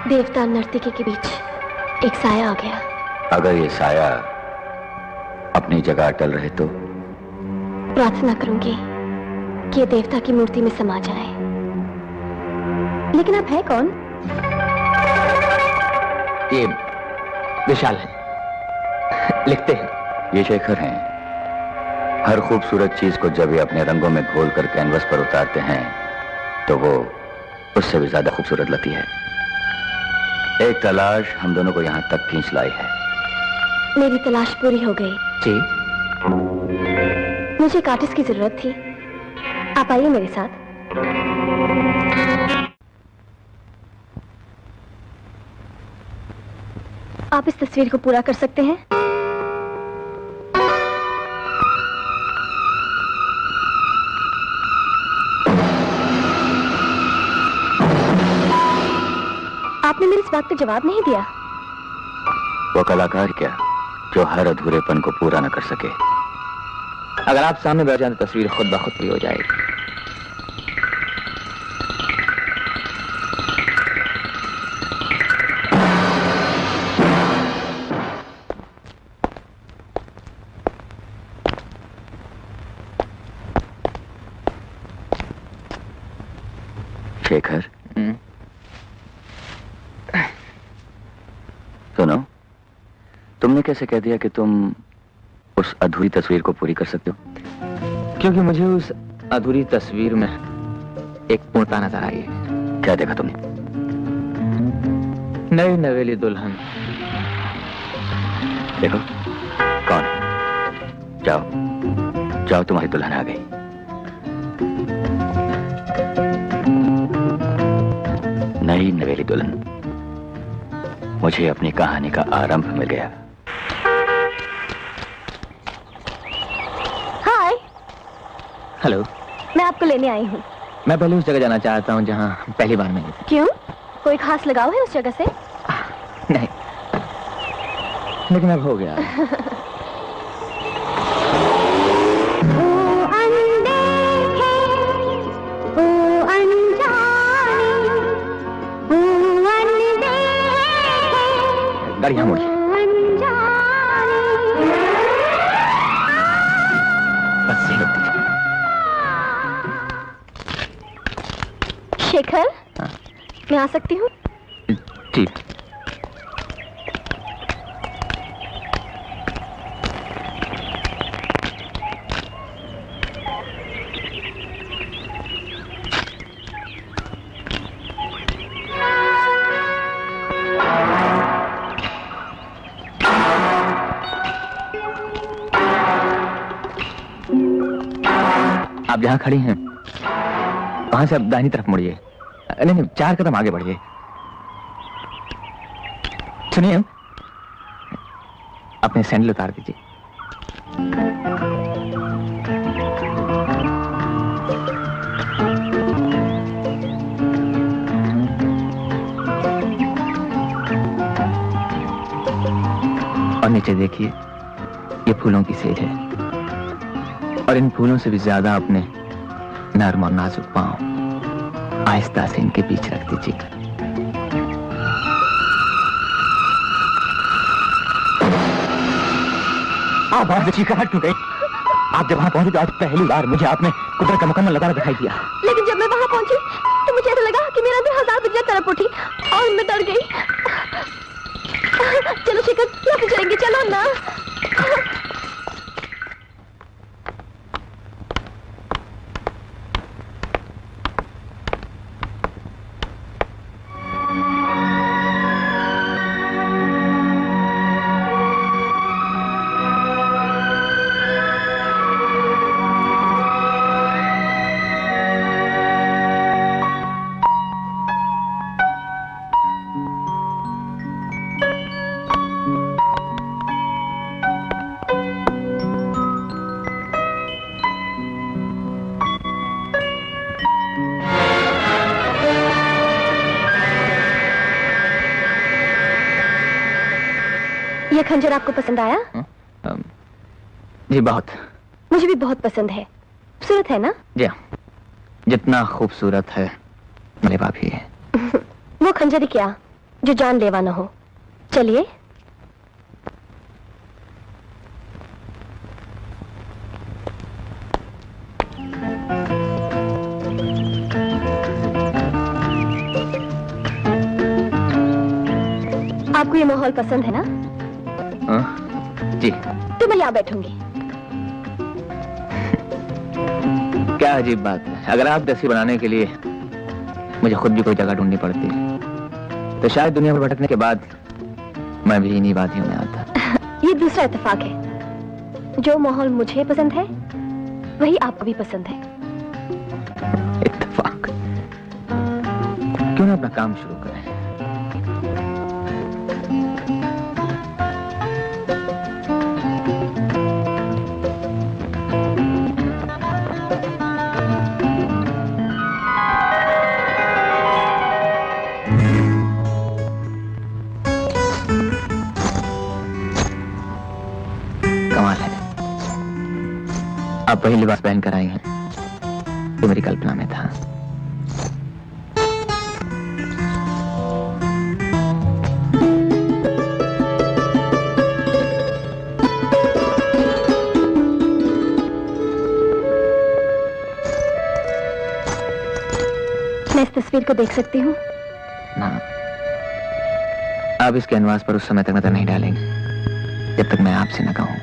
देवता और नर्तकी के बीच एक साया आ गया। अगर ये साया अपनी जगह अटल रहे तो? प्रार्थना करूंगी कि ये देवता की मूर्ति में समा जाए। लेकिन आप है कौन? ये विशाल है, लिखते हैं। ये शेखर हैं। हर खूबसूरत चीज को जब ये अपने रंगों में घोल कर कैनवस पर उतारते हैं तो वो उससे भी ज्यादा खूबसूरत लगती है। एक तलाश हम दोनों को यहां तक खींच लाई है। मेरी तलाश पूरी हो गई जी। मुझे एक आर्टिस्ट की जरूरत थी। आप आइए मेरे साथ। आप इस तस्वीर को पूरा कर सकते हैं? आपने मेरी इस बात का जवाब नहीं दिया। वो कलाकार क्या जो हर अधूरेपन को पूरा न कर सके। अगर आप सामने बैठ जाएं तो तस्वीर खुद ब खुद पूरी हो जाएगी। शेखर, सुनो, तुमने कैसे कह दिया कि तुम उस अधूरी तस्वीर को पूरी कर सकते हो? क्योंकि मुझे उस अधूरी तस्वीर में एक पूर्णता नजर आई है। क्या देखा तुमने? नई नवेली दुल्हन। देखो कौन? जाओ जाओ, तुम्हारी दुल्हन आ गई। नई नवेली दुल्हन। मुझे अपनी कहानी का आरंभ मिल गया। हाय। हेलो। मैं आपको लेने आई हूँ। मैं पहले उस जगह जाना चाहता हूँ जहाँ पहली बार मिली थी। क्यों? कोई खास लगाव है उस जगह से? नहीं, लेकिन अब हो गया। गाड़ी यहाँ मुड़ी। बस से रुक दीजिए। शेखर, हाँ। मैं आ सकती हूँ? जी। आप जहाँ खड़ी हैं वहां से आप दाहिनी तरफ मुड़िए। नहीं नहीं, 4 कदम आगे बढ़िए। सुनिए, अपने सैंडल उतार दीजिए। और नीचे देखिए, ये फूलों की सेज है और इन फूलों से भी ज्यादा अपने नर्म और नाजुक पांव आहिस्ता से इनके बीच रख दीजिए। आप वहां से चीखकर हट गई। आप जब वहां पहुंची तो आज पहली बार मुझे आपने कुदरत का मुकम्मल नजारा दिखाई दिया। लेकिन जब मैं वहां पहुंची तो मुझे ऐसा लगा कि मेरा अंदर 1000 बिजलियां तड़प उठी और मैं डर गई। चलो शेखर, यहाँ पे चलेंगे, चलो ना। ये खंजर आपको पसंद आया? जी बहुत। मुझे भी बहुत पसंद है। खूबसूरत है ना? जी हाँ, जितना खूबसूरत है मलेबा भी है। वो खंजर ही क्या, जो जानलेवा न हो। चलिए। आपको ये माहौल पसंद है ना? जी। तो मैं यहाँ बैठूंगी। क्या अजीब बात है, अगर आप दस्ती बनाने के लिए मुझे खुद भी कोई जगह ढूंढनी पड़ती है तो शायद दुनिया में भटकने के बाद मैं भी इन्हीं वादियों में आता। ये दूसरा इत्तेफाक है। जो माहौल मुझे पसंद है वही आपको भी पसंद है। इत्तेफाक? क्यों ना अपना काम शुरू करें। कमाल है, आप वही लिबास पहन कर आई हैं जो मेरी कल्पना में था। मैं इस तस्वीर को देख सकती हूँ? ना, आप इस कैनवास पर उस समय तक नजर नहीं डालेंगे जब तक मैं आपसे न कहूं।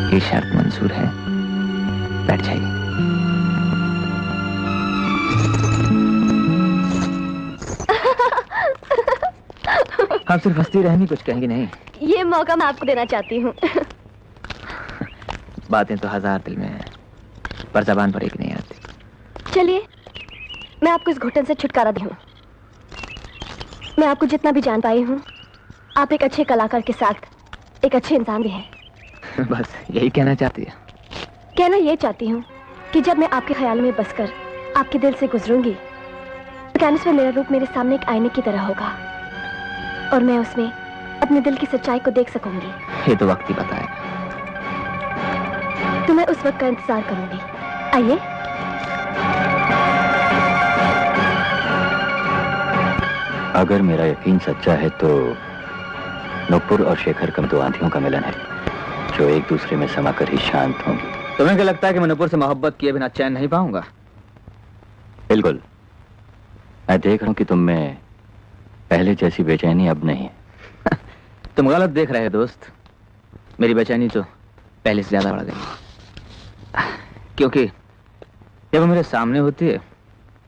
ये शर्त मंजूर है? बैठ जाइए। आप सिर्फ हंसती रहेंगी, कुछ कहेंगी नहीं? ये मौका मैं आपको देना चाहती हूँ। बातें तो हजार दिल में है, पर जबान पर एक नहीं आती। चलिए, मैं आपको इस घुटन से छुटकारा दूं। मैं आपको जितना भी जान पाई हूँ, आप एक अच्छे कलाकार के साथ एक अच्छे इंसान भी हैं। बस यही कहना चाहती है? कहना ये चाहती हूँ कि जब मैं आपके ख्याल में बसकर आपके दिल से गुजरूंगी तो कैनवस में मेरा रूप मेरे सामने एक आईने की तरह होगा और मैं उसमें अपने दिल की सच्चाई को देख सकूंगी। ये तो वक्त ही बताएगा। तो मैं उस वक्त का इंतजार करूंगी। आइए। अगर मेरा यकीन सच्चा है तो नुपुर और शेखर का दो आंधियों का मिलन है जो एक दूसरे में समाकर ही शांत होंगी। तुम्हें क्या लगता है कि मैं नुपुर से मोहब्बत किए बिना चैन नहीं पाऊंगा? बिल्कुल। मैं देख रहा हूं कि तुम में पहले जैसी बेचैनी अब नहीं है। तुम गलत देख रहे हो दोस्त। मेरी बेचैनी तो पहले से ज्यादा बढ़ गई, क्योंकि जब वो मेरे सामने होती है,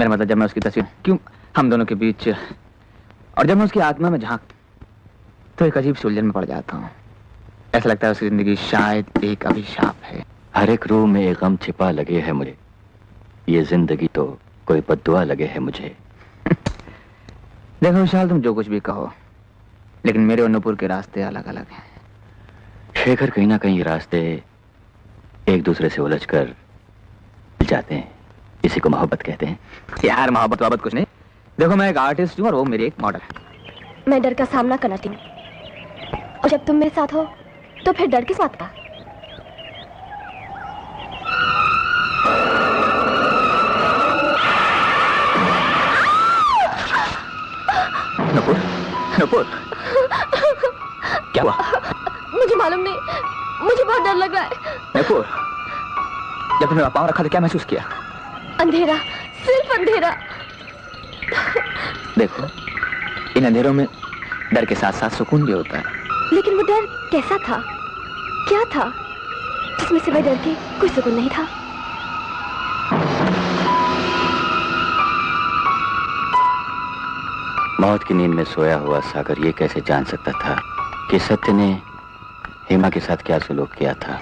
मेरा मतलब जब मैं उसकी तस्वीर क्यों हम दोनों के बीच, और जब मैं उसकी आत्मा में झांक तो एक अजीब सी उलझन में पड़ जाता हूँ। ऐसा लगता है उसकी जिंदगी शायद एक अभिशाप है। हर एक रूह में एक गम छिपा लगे है मुझे, ये जिंदगी तो कोई बद्दुआ लगे है मुझे। देखो विशाल, तुम जो कुछ भी कहो, लेकिन मेरे और नुपुर के रास्ते अलग अलग हैं। शेखर, कहीं ना कहीं ये रास्ते एक दूसरे से उलझकर मिल जाते हैं, इसी को मोहब्बत कहते हैं। यार मोहब्बत वहब्बत कुछ नहीं। देखो मैं एक आर्टिस्ट हूँ और वो मेरी एक मॉडल है। मैं डर का सामना करना हूँ और जब तुम मेरे साथ हो तो फिर डर किस बात का? नुपुर, नुपुर, क्या हुआ? मुझे मालूम नहीं, मुझे बहुत डर लग रहा है। नुपुर, जब तुमने पाँव रखा तो क्या महसूस किया? अंधेरा, सिर्फ अंधेरा। देखो, इन अंधेरों में डर के साथ साथ सुकून भी होता है। लेकिन वो डर कैसा था? क्या था जिसमें सिवाय डर के कोई सुकून नहीं था? मौत की नींद में सोया हुआ सागर ये कैसे जान सकता था कि सत्य ने हेमा के साथ क्या सलूक किया था?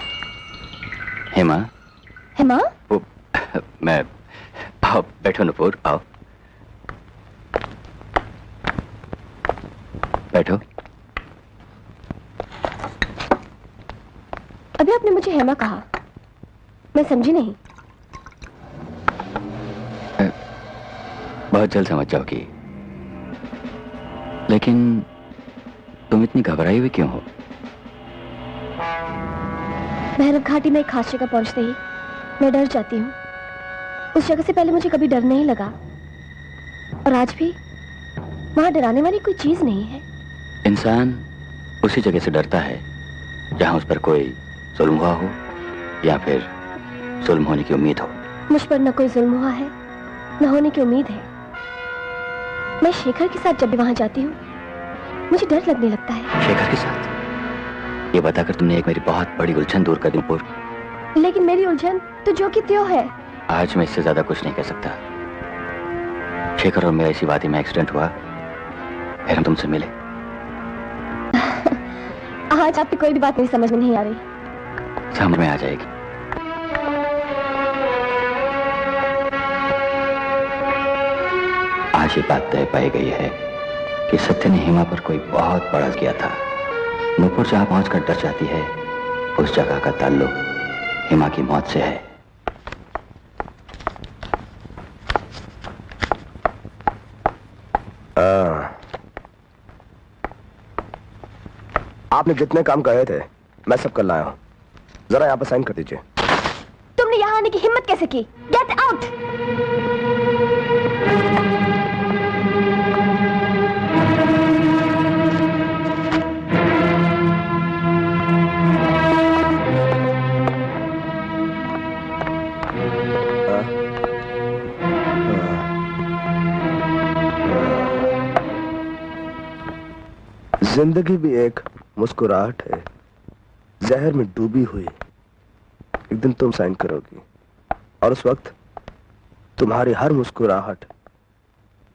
हेमा, हेमा? वो मैं, आओ बैठो नुपुर, आओ बैठो। अभी आपने मुझे हेमा कहा, मैं समझी नहीं। बहुत जल्द समझ जाओगी। लेकिन तुम इतनी घबराई हुई क्यों हो? भैरव घाटी में एक खास जगह पहुंचते ही मैं डर जाती हूँ। उस जगह से पहले मुझे कभी डर नहीं लगा और आज भी वहां डराने वाली कोई चीज नहीं है। इंसान उसी जगह से डरता है जहां उस पर कोई जुल्म हुआ हो या फिर जुल्म होने की उम्मीद हो। मुझ पर न कोई जुल्म हुआ है, न होने की उम्मीद है। मैं शेखर के साथ जब भी वहां जाती हूँ मुझे डर लगने लगता है। शेखर के साथ? ये बताकर तुमने एक मेरी बहुत बड़ी उलझन दूर कर दी पूर्व। लेकिन मेरी उलझन तो जो कि त्यों है। आज मैं इससे ज्यादा कुछ नहीं कह सकता। शेखर और मेरा इसी वादी में एक्सीडेंट हुआ, फिर हम तुमसे मिले। आज आपकी कोई भी बात मेरी समझ में नहीं आ रही। समझ में आ जाएगी। आज ये बात तय पाई गई है कि सत्य ने हेमा पर कोई बहुत बड़ा किया था। नूपुर जहां पहुंचकर डर जाती है, उस जगह का ताल्लुक हेमा की मौत से है। आपने जितने काम कहे थे मैं सब कर लाया हूं। जरा यहां पर साइन कर दीजिए। तुमने यहाँ आने की हिम्मत कैसे की? Get out! जिंदगी भी एक मुस्कुराहट है, जहर में डूबी हुई। एक दिन तुम साइन करोगी और उस वक्त तुम्हारी हर मुस्कुराहट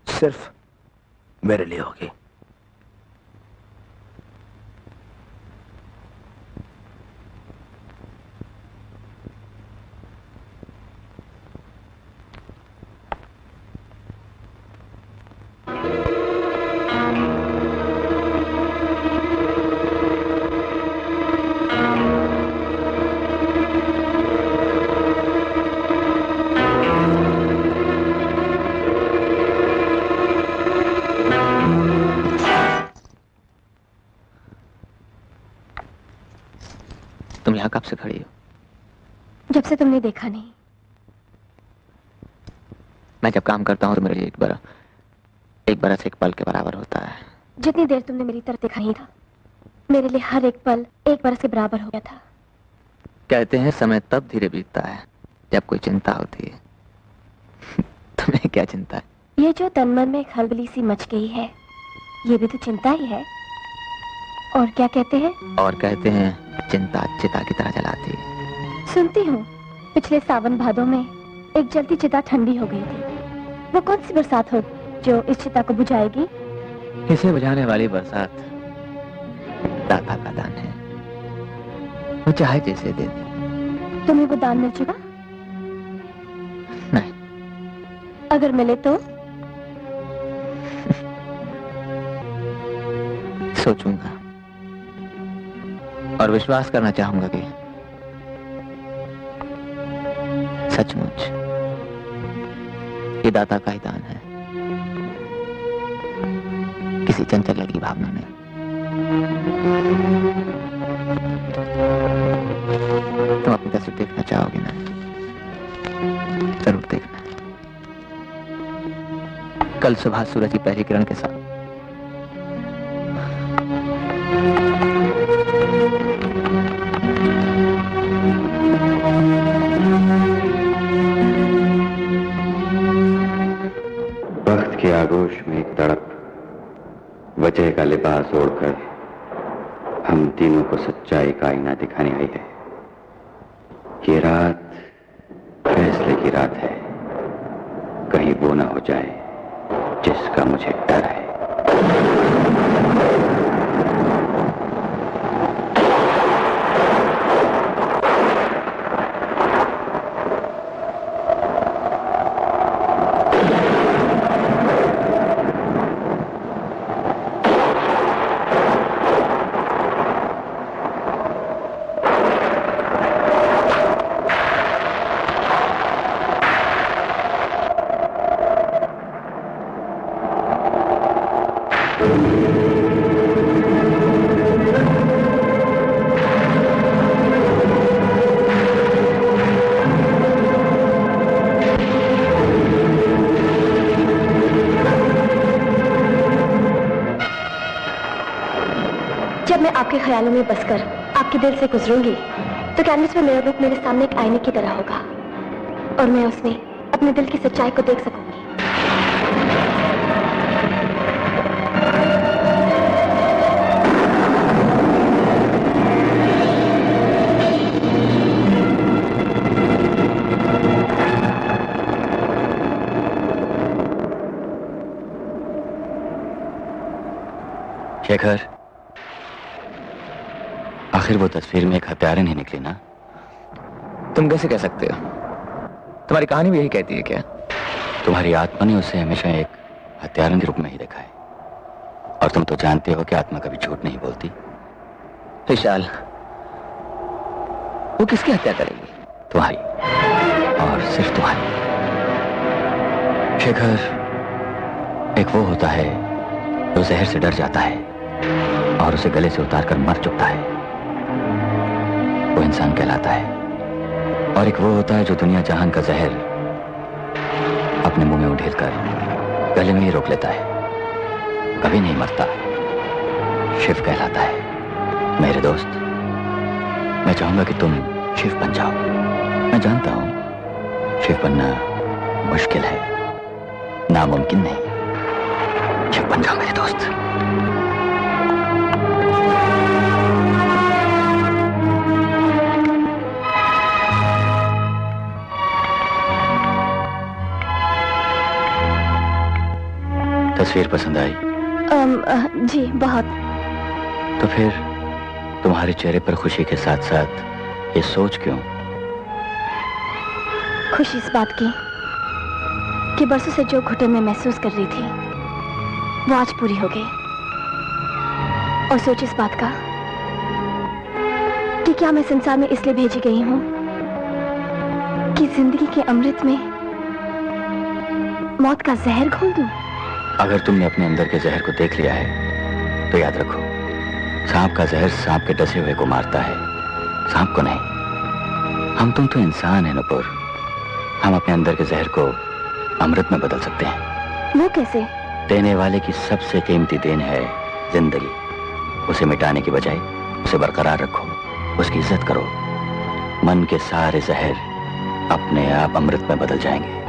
सिर्फ मेरे लिए होगी। तुम यहाँ कब से खड़ी हो? जब से तुमने देखा नहीं। मैं जब काम करता हूँ तो मेरे लिए एक बरस एक पल के बराबर होता है। जितनी देर तुमने मेरी तरफ देखा ही था, मेरे लिए हर एक पल एक बरस के बराबर हो गया था। कहते हैं समय तब धीरे बीतता है जब कोई चिंता होती है। तुम्हें क्या चिंता है? ये जो तन मन में खलबली सी मच गई है, ये भी तो चिंता ही है। और क्या कहते हैं? और कहते हैं चिंता चिता की तरह जलाती है। सुनती हूँ पिछले सावन भादों में एक जलती चिता ठंडी हो गई थी। वो कौन सी बरसात हो जो इस चिता को बुझाएगी? इसे बुझाने वाली बरसात दाता का दान है। वो चाहे जैसे दे दे। तुम्हें वो दान मिल चुका? नहीं। अगर मिले तो? सोचूंगा और विश्वास करना चाहूंगा कि सचमुच ये दाता का ही दान है, किसी चंचल की भावना नहीं। तुम अपनी तस्वीर देखना चाहोगे ना? जरूर देखना। कल सुबह सूरज की पहली किरण के साथ। वक्त की आगोश में एक तड़प, वजह का लिबास ओढ़कर हम तीनों को सच्चाई का आईना दिखाने आई है। ये रात फैसले की रात है, कहीं वो ना हो जाए जिसका मुझे डर है। जब मैं आपके ख्यालों में बसकर आपके दिल से गुजरूंगी तो कैनवस में मेरा रूप मेरे सामने एक आईने की तरह होगा और मैं उसमें अपने दिल की सच्चाई को देख सकूंगी। शेखर, आखिर वो तस्वीर में एक हत्यारा नहीं निकली ना? तुम कैसे कह सकते हो? तुम्हारी कहानी भी यही कहती है क्या? तुम्हारी आत्मा ने उसे हमेशा एक हत्यारे के रूप में ही देखा है और तुम तो जानते हो कि आत्मा कभी झूठ नहीं बोलती। विशाल, वो किसकी हत्या करेगी? तुम्हारी, और सिर्फ तुम्हारी। शेखर, एक वो होता है जो जहर से डर जाता है और उसे गले से उतारकर मर चुकता है, वो इंसान कहलाता है। और एक वो होता है जो दुनिया जहान का जहर अपने मुंह में उंडेल कर गले में ही रोक लेता है, कभी नहीं मरता, शिव कहलाता है। मेरे दोस्त, मैं चाहूंगा कि तुम शिव बन जाओ। मैं जानता हूं शिव बनना मुश्किल है, नामुमकिन नहीं। शिव बन जाओ मेरे दोस्त। तस्वीर पसंद आई? जी बहुत। तो फिर तुम्हारे चेहरे पर खुशी के साथ साथ ये सोच क्यों? खुशी इस बात की कि बरसों से जो घुटन मैं महसूस कर रही थी वो आज पूरी हो गई, और सोच इस बात का कि क्या मैं संसार में इसलिए भेजी गई हूं कि जिंदगी के अमृत में मौत का जहर घोल दूं। अगर तुमने अपने अंदर के जहर को देख लिया है तो याद रखो, सांप का जहर सांप के डसे हुए को मारता है, सांप को नहीं। हम तुम तो इंसान हैं नुपुर, हम अपने अंदर के जहर को अमृत में बदल सकते हैं। वो कैसे? देने वाले की सबसे कीमती देन है जिंदगी, उसे मिटाने की बजाय उसे बरकरार रखो, उसकी इज्जत करो। मन के सारे जहर अपने आप अमृत में बदल जाएंगे।